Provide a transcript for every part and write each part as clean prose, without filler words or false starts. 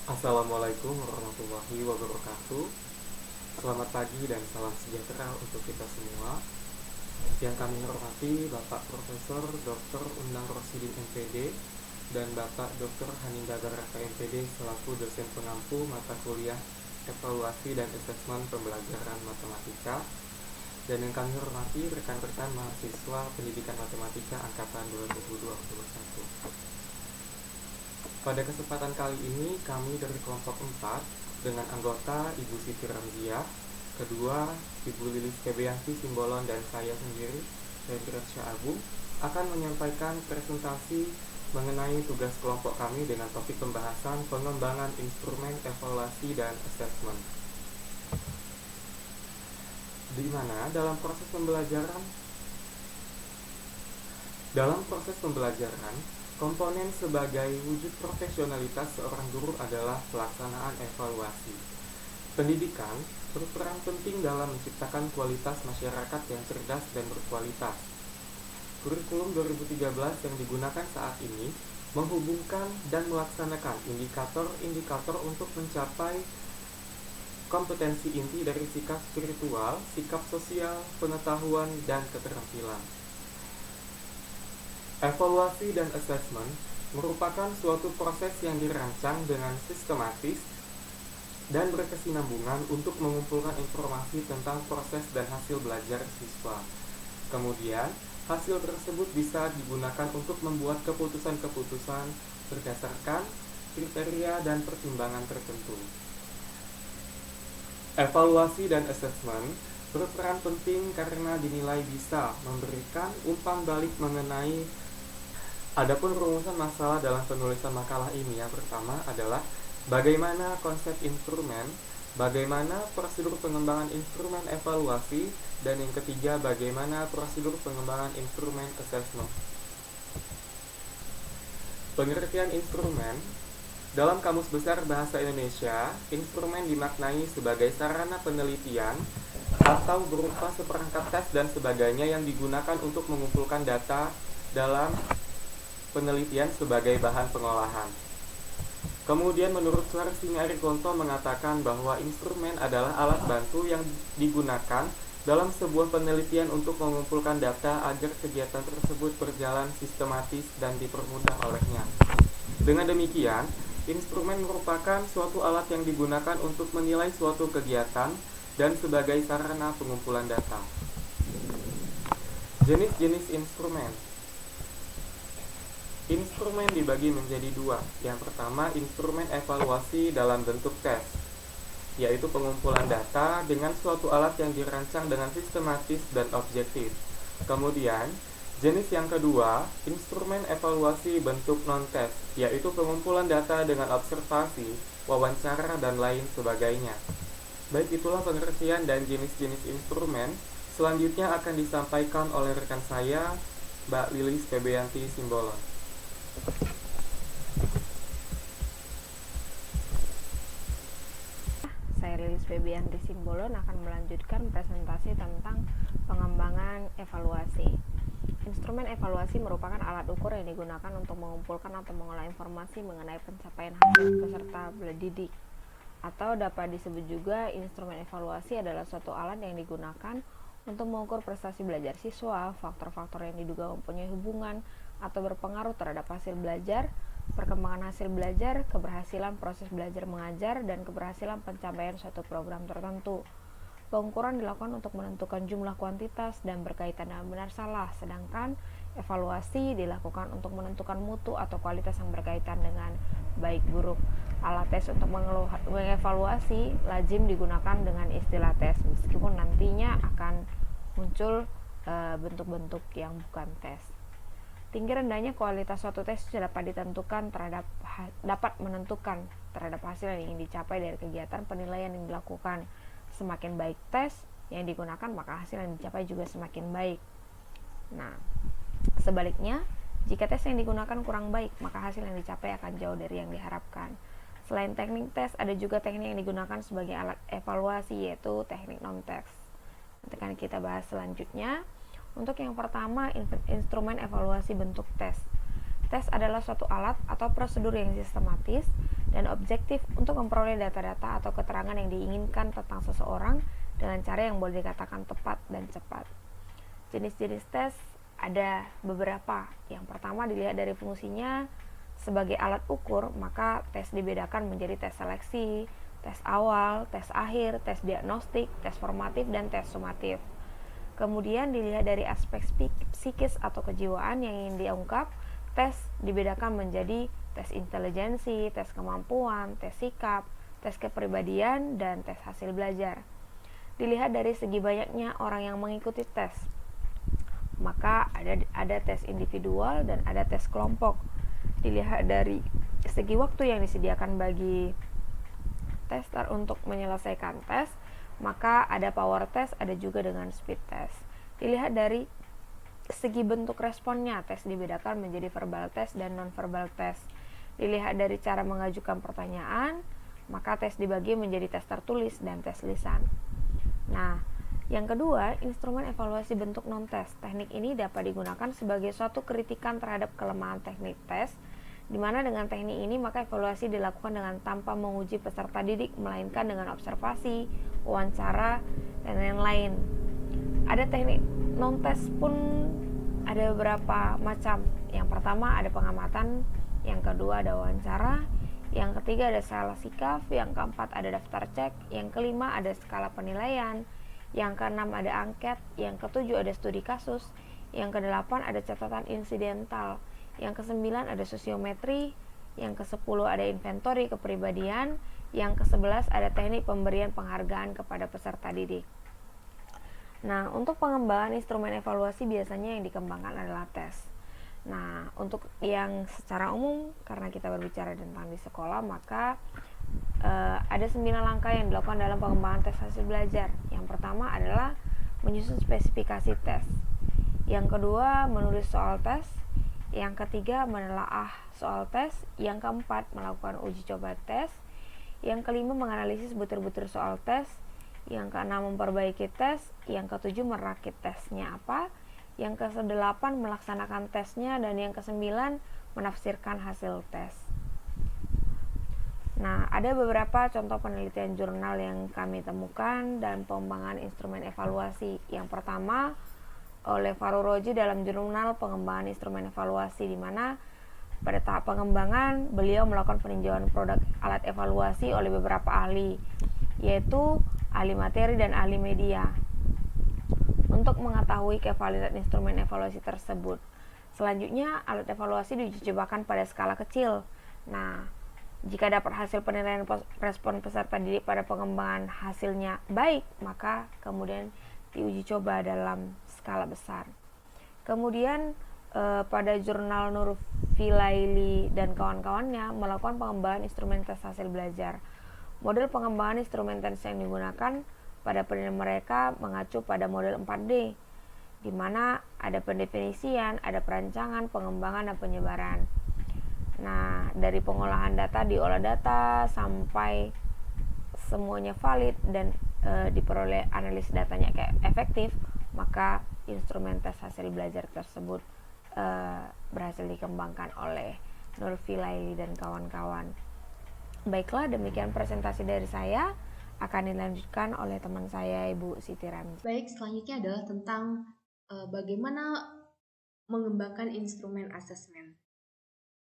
Assalamualaikum warahmatullahi wabarakatuh. Selamat pagi dan salam sejahtera untuk kita semua. Yang kami hormati Bapak Profesor Dr. Undang Rosidin MPD dan Bapak Dr. Haninda Baraka MPD selaku dosen pengampu mata kuliah Evaluasi dan Asesmen Pembelajaran Matematika, dan yang kami hormati rekan-rekan mahasiswa Pendidikan Matematika Angkatan 2021. Pada kesempatan kali ini kami dari kelompok 4 dengan anggota Ibu Siti Ramziah, kedua Ibu Lilis Febianti Simbolon, dan saya sendiri, Febret Syaabu, akan menyampaikan presentasi mengenai tugas kelompok kami dengan topik pembahasan pengembangan instrumen evaluasi dan asesmen. Di mana dalam proses pembelajaran, komponen sebagai wujud profesionalitas seorang guru adalah pelaksanaan evaluasi. Pendidikan berperan penting dalam menciptakan kualitas masyarakat yang cerdas dan berkualitas. Kurikulum 2013 yang digunakan saat ini menghubungkan dan melaksanakan indikator-indikator untuk mencapai kompetensi inti dari sikap spiritual, sikap sosial, pengetahuan, dan keterampilan. Evaluasi dan asesmen merupakan suatu proses yang dirancang dengan sistematis dan berkesinambungan untuk mengumpulkan informasi tentang proses dan hasil belajar siswa. Kemudian, hasil tersebut bisa digunakan untuk membuat keputusan-keputusan berdasarkan kriteria dan pertimbangan tertentu. Evaluasi dan asesmen berperan penting karena dinilai bisa memberikan umpan balik mengenai adapun rumusan masalah dalam penulisan makalah ini. Yang pertama adalah bagaimana konsep instrumen, bagaimana prosedur pengembangan instrumen evaluasi, dan yang ketiga bagaimana prosedur pengembangan instrumen assessment. Pengertian instrumen dalam Kamus Besar Bahasa Indonesia, instrumen dimaknai sebagai sarana penelitian atau berupa seperangkat tes dan sebagainya yang digunakan untuk mengumpulkan data dalam penelitian sebagai bahan pengolahan. Kemudian menurut Suharsini Arigonto mengatakan bahwa instrumen adalah alat bantu yang digunakan dalam sebuah penelitian untuk mengumpulkan data agar kegiatan tersebut berjalan sistematis dan dipermudah olehnya. Dengan demikian, instrumen merupakan suatu alat yang digunakan untuk menilai suatu kegiatan dan sebagai sarana pengumpulan data. Jenis-jenis instrumen. Instrumen dibagi menjadi dua. Yang pertama, instrumen evaluasi dalam bentuk tes, yaitu pengumpulan data dengan suatu alat yang dirancang dengan sistematis dan objektif. Kemudian, jenis yang kedua, instrumen evaluasi bentuk non-tes, yaitu pengumpulan data dengan observasi, wawancara, dan lain sebagainya. Baik, itulah pengertian dan jenis-jenis instrumen. Selanjutnya akan disampaikan oleh rekan saya, Mbak Lilis Febianti Simbolon. Saya Lilis Febianti Simbolon akan melanjutkan presentasi tentang pengembangan evaluasi. Instrumen evaluasi merupakan alat ukur yang digunakan untuk mengumpulkan atau mengolah informasi mengenai pencapaian hasil peserta didik. Atau dapat disebut juga instrumen evaluasi adalah suatu alat yang digunakan untuk mengukur prestasi belajar siswa, faktor-faktor yang diduga mempunyai hubungan atau berpengaruh terhadap hasil belajar, perkembangan hasil belajar, keberhasilan proses belajar mengajar, dan keberhasilan pencapaian suatu program tertentu. Pengukuran dilakukan untuk menentukan jumlah kuantitas dan berkaitan dengan benar salah, sedangkan evaluasi dilakukan untuk menentukan mutu atau kualitas yang berkaitan dengan baik buruk. Alat tes untuk mengevaluasi lazim digunakan dengan istilah tes, meskipun nantinya akan muncul bentuk-bentuk yang bukan tes. Tinggi rendahnya kualitas suatu tes dapat menentukan terhadap hasil yang ingin dicapai dari kegiatan penilaian yang dilakukan. Semakin baik tes yang digunakan, maka hasil yang dicapai juga semakin baik. Nah, sebaliknya, jika tes yang digunakan kurang baik, maka hasil yang dicapai akan jauh dari yang diharapkan. Selain teknik tes, ada juga teknik yang digunakan sebagai alat evaluasi, yaitu teknik non-tes. Nanti akan kita bahas selanjutnya. Untuk yang pertama, instrumen evaluasi bentuk tes. Tes adalah suatu alat atau prosedur yang sistematis dan objektif untuk memperoleh data-data atau keterangan yang diinginkan tentang seseorang dengan cara yang boleh dikatakan tepat dan cepat. Jenis-jenis tes ada beberapa. Yang pertama dilihat dari fungsinya sebagai alat ukur, maka tes dibedakan menjadi tes seleksi, tes awal, tes akhir, tes diagnostik, tes formatif, dan tes sumatif. Kemudian dilihat dari aspek psikis atau kejiwaan yang ingin diungkap, tes dibedakan menjadi tes intelijensi, tes kemampuan, tes sikap, tes kepribadian, dan tes hasil belajar. Dilihat dari segi banyaknya orang yang mengikuti tes, maka ada tes individual dan ada tes kelompok. Dilihat dari segi waktu yang disediakan bagi tester untuk menyelesaikan tes, maka ada power test, ada juga dengan speed test. Dilihat dari segi bentuk responnya, tes dibedakan menjadi verbal test dan non-verbal test. Dilihat dari cara mengajukan pertanyaan, maka tes dibagi menjadi tes tertulis dan tes lisan. Nah, yang kedua, instrumen evaluasi bentuk non-tes. Teknik ini dapat digunakan sebagai suatu kritikan terhadap kelemahan teknik tes, di mana dengan teknik ini maka evaluasi dilakukan dengan tanpa menguji peserta didik, melainkan dengan observasi, wawancara, dan lain-lain. Ada teknik non-tes pun ada beberapa macam. Yang pertama ada pengamatan, yang kedua ada wawancara, yang ketiga ada salah sikap, yang keempat ada daftar cek, yang kelima ada skala penilaian, yang keenam ada angket, yang ketujuh ada studi kasus, yang kedelapan ada catatan insidental, yang kesembilan ada sosiometri, yang kesepuluh ada inventory kepribadian, yang kesebelas ada teknik pemberian penghargaan kepada peserta didik. Nah, untuk pengembangan instrumen evaluasi biasanya yang dikembangkan adalah tes. Nah, untuk yang secara umum, karena kita berbicara tentang di sekolah, maka ada 9 langkah yang dilakukan dalam pengembangan tes hasil belajar. Yang pertama adalah menyusun spesifikasi tes. Yang kedua, menulis soal tes. Yang ketiga, menelaah soal tes. Yang keempat, melakukan uji coba tes. Yang kelima, menganalisis butir-butir soal tes. Yang keenam, memperbaiki tes. Yang ketujuh, merakit tesnya apa. Yang kedelapan, melaksanakan tesnya. Dan yang kesembilan, menafsirkan hasil tes. Nah, ada beberapa contoh penelitian jurnal yang kami temukan dan pengembangan instrumen evaluasi. Yang pertama, oleh Faruroji dalam jurnal pengembangan instrumen evaluasi, di mana pada tahap pengembangan beliau melakukan peninjauan produk alat evaluasi oleh beberapa ahli, yaitu ahli materi dan ahli media, untuk mengetahui kevalidan instrumen evaluasi tersebut. Selanjutnya, alat evaluasi diuji cobakan pada skala kecil. Nah, jika dapat hasil penilaian respon peserta didik pada pengembangan hasilnya baik, maka kemudian diuji coba dalam skala besar. Kemudian pada jurnal Nurfilaili dan kawan-kawannya melakukan pengembangan instrumen tes hasil belajar. Model pengembangan instrumen tes yang digunakan pada penilaian mereka mengacu pada model 4D, di mana ada pendefinisian, ada perancangan, pengembangan, dan penyebaran. Nah, dari pengolahan data, diolah data sampai semuanya valid dan diperoleh analis datanya kayak efektif, maka instrumen tes hasil belajar tersebut berhasil dikembangkan oleh Nurfilaili dan kawan-kawan. Baiklah, demikian presentasi dari saya. Akan dilanjutkan oleh teman saya, Ibu Siti Ramzi. Baik, selanjutnya adalah tentang bagaimana mengembangkan instrumen asesmen.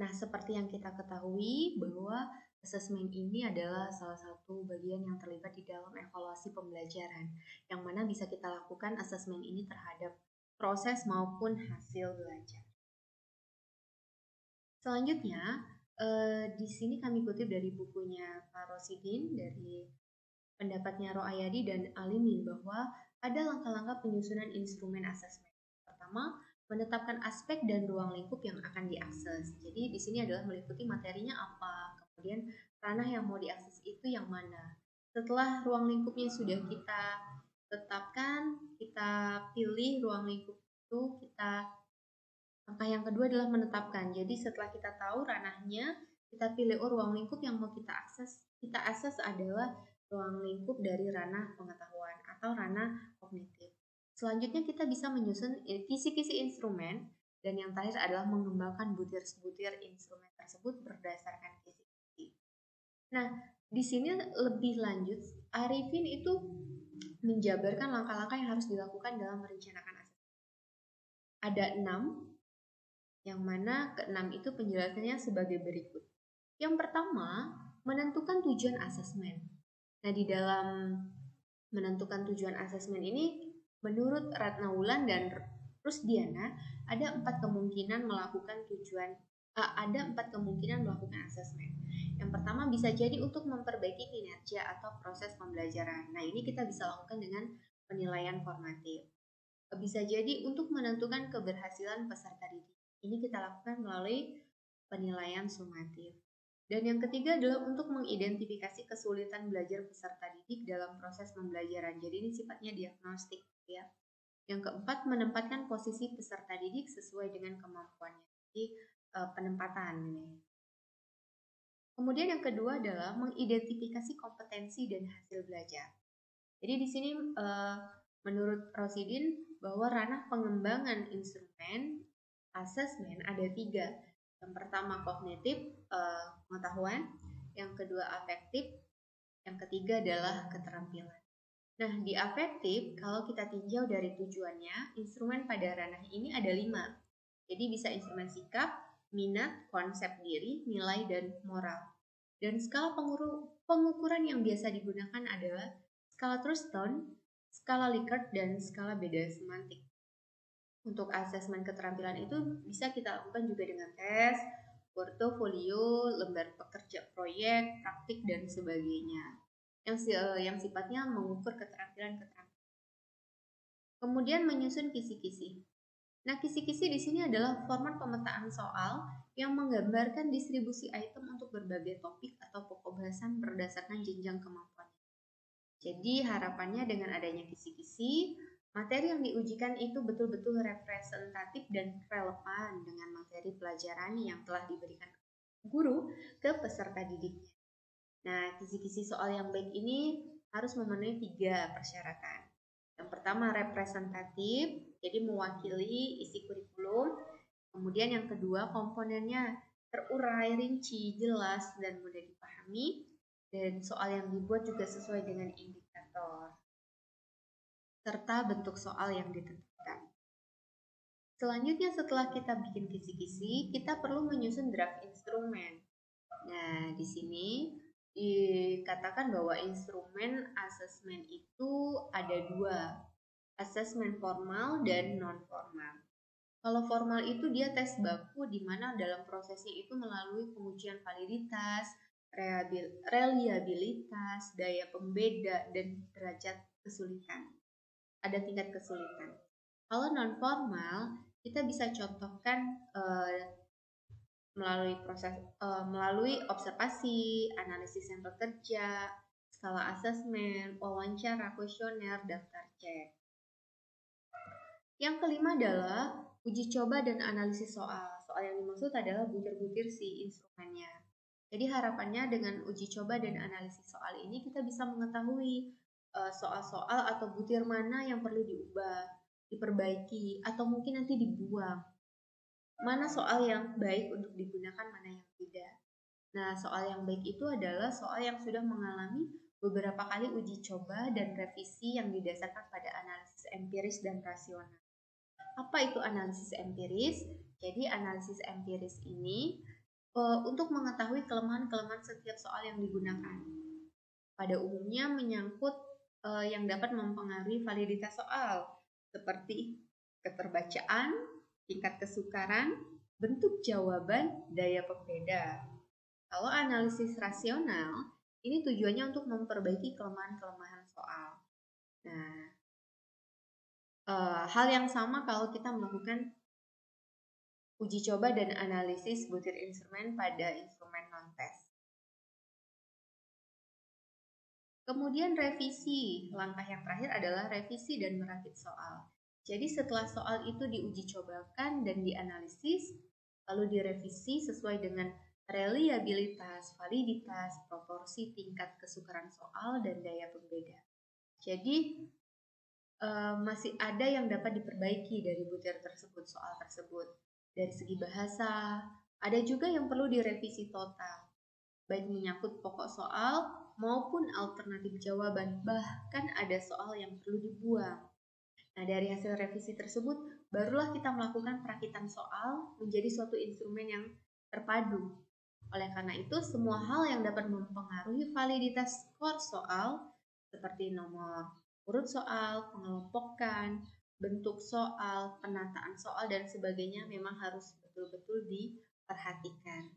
Nah, seperti yang kita ketahui bahwa asesmen ini adalah salah satu bagian yang terlibat di dalam evaluasi pembelajaran, yang mana bisa kita lakukan asesmen ini terhadap proses maupun hasil belajar. Selanjutnya, di sini kami kutip dari bukunya Pak Rosidin, dari pendapatnya Roayadi dan Alimin, bahwa ada langkah-langkah penyusunan instrumen asesmen. Pertama, menetapkan aspek dan ruang lingkup yang akan diakses. Jadi di sini adalah meliputi materinya apa, kemudian ranah yang mau diakses itu yang mana. Setelah ruang lingkupnya sudah kita tetapkan, kita pilih ruang lingkup itu, langkah yang kedua adalah menetapkan. Jadi setelah kita tahu ranahnya, kita pilih ruang lingkup yang mau kita akses. Kita akses adalah ruang lingkup dari ranah pengetahuan atau ranah kognitif. Selanjutnya kita bisa menyusun kisi-kisi instrumen, dan yang terakhir adalah mengembangkan butir-butir instrumen tersebut berdasarkan kisi-kisi. Nah, di sini lebih lanjut, Arifin itu menjabarkan langkah-langkah yang harus dilakukan dalam merencanakan asesmen. Ada 6, yang mana keenam itu penjelasannya sebagai berikut. Yang pertama, menentukan tujuan asesmen. Nah, di dalam menentukan tujuan asesmen ini, menurut Ratna Wulan dan Rusdiana, ada 4 kemungkinan melakukan melakukan asesmen. Yang pertama bisa jadi untuk memperbaiki kinerja atau proses pembelajaran. Nah, ini kita bisa lakukan dengan penilaian formatif. Bisa jadi untuk menentukan keberhasilan peserta didik. Ini kita lakukan melalui penilaian sumatif. Dan yang ketiga adalah untuk mengidentifikasi kesulitan belajar peserta didik dalam proses pembelajaran. Jadi ini sifatnya diagnostik ya. Yang keempat, menempatkan posisi peserta didik sesuai dengan kemampuannya. Jadi penempatan ini. Kemudian yang kedua adalah mengidentifikasi kompetensi dan hasil belajar. Jadi di sini menurut Rosidin bahwa ranah pengembangan instrumen asesmen ada 3. Yang pertama kognitif, pengetahuan. Yang kedua afektif. Yang ketiga adalah keterampilan. Nah, di afektif, kalau kita tinjau dari tujuannya, instrumen pada ranah ini ada 5. Jadi bisa instrumen sikap, minat, konsep diri, nilai, dan moral. Dan skala pengukuran yang biasa digunakan adalah skala Thurston, skala Likert, dan skala beda semantik. Untuk asesmen keterampilan itu bisa kita lakukan juga dengan tes, portofolio, lembar pekerja proyek, praktik, dan sebagainya. Yang sifatnya mengukur keterampilan. Kemudian menyusun kisi-kisi. Nah, kisi-kisi di sini adalah format pemetaan soal yang menggambarkan distribusi item untuk berbagai topik atau pokok bahasan berdasarkan jenjang kemampuan. Jadi harapannya dengan adanya kisi-kisi, materi yang diujikan itu betul-betul representatif dan relevan dengan materi pelajaran yang telah diberikan guru ke peserta didiknya. Nah, kisi-kisi soal yang baik ini harus memenuhi 3 persyaratan. Yang pertama representatif, jadi mewakili isi kurikulum. Kemudian yang kedua komponennya terurai, rinci, jelas, dan mudah dipahami. Dan soal yang dibuat juga sesuai dengan indikator serta bentuk soal yang ditentukan. Selanjutnya setelah kita bikin kisi-kisi, kita perlu menyusun draft instrumen. Nah, di sini dikatakan bahwa instrumen asesmen itu ada 2, asesmen formal dan non formal. Kalau formal itu dia tes baku di mana dalam prosesnya itu melalui pengujian validitas, reliabilitas, daya pembeda, dan derajat kesulitan. Ada tingkat kesulitan. Kalau non formal kita bisa contohkan melalui observasi, analisis sampel kerja, skala asesmen, wawancara, kuesioner, daftar cek. Yang kelima adalah uji coba dan analisis soal. Soal yang dimaksud adalah butir-butir si instrumennya. Jadi harapannya dengan uji coba dan analisis soal ini kita bisa mengetahui soal-soal atau butir mana yang perlu diubah, diperbaiki, atau mungkin nanti dibuang. Mana soal yang baik untuk digunakan, mana yang tidak. Nah, soal yang baik itu adalah soal yang sudah mengalami beberapa kali uji coba dan revisi yang didasarkan pada analisis empiris dan rasional. Apa itu analisis empiris? Jadi analisis empiris ini untuk mengetahui kelemahan-kelemahan setiap soal yang digunakan. Pada umumnya menyangkut yang dapat mempengaruhi validitas soal, seperti keterbacaan, tingkat kesukaran, bentuk jawaban, daya pembeda. Kalau analisis rasional, ini tujuannya untuk memperbaiki kelemahan-kelemahan soal. Nah, hal yang sama kalau kita melakukan uji coba dan analisis butir instrumen pada instrumen non-tes. Kemudian revisi. Langkah yang terakhir adalah revisi dan merakit soal. Jadi setelah soal itu diuji cobakan dan dianalisis, lalu direvisi sesuai dengan reliabilitas, validitas, proporsi, tingkat kesukaran soal, dan daya pembeda. Jadi masih ada yang dapat diperbaiki dari butir tersebut, soal tersebut. Dari segi bahasa, ada juga yang perlu direvisi total. baik menyangkut pokok soal maupun alternatif jawaban, bahkan ada soal yang perlu dibuang. Nah, dari hasil revisi tersebut, barulah kita melakukan perakitan soal menjadi suatu instrumen yang terpadu. Oleh karena itu, semua hal yang dapat mempengaruhi validitas skor soal, seperti nomor urut soal, pengelompokan, bentuk soal, penataan soal, dan sebagainya memang harus betul-betul diperhatikan.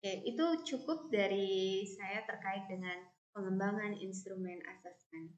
Oke, itu cukup dari saya terkait dengan pengembangan instrumen asesmen.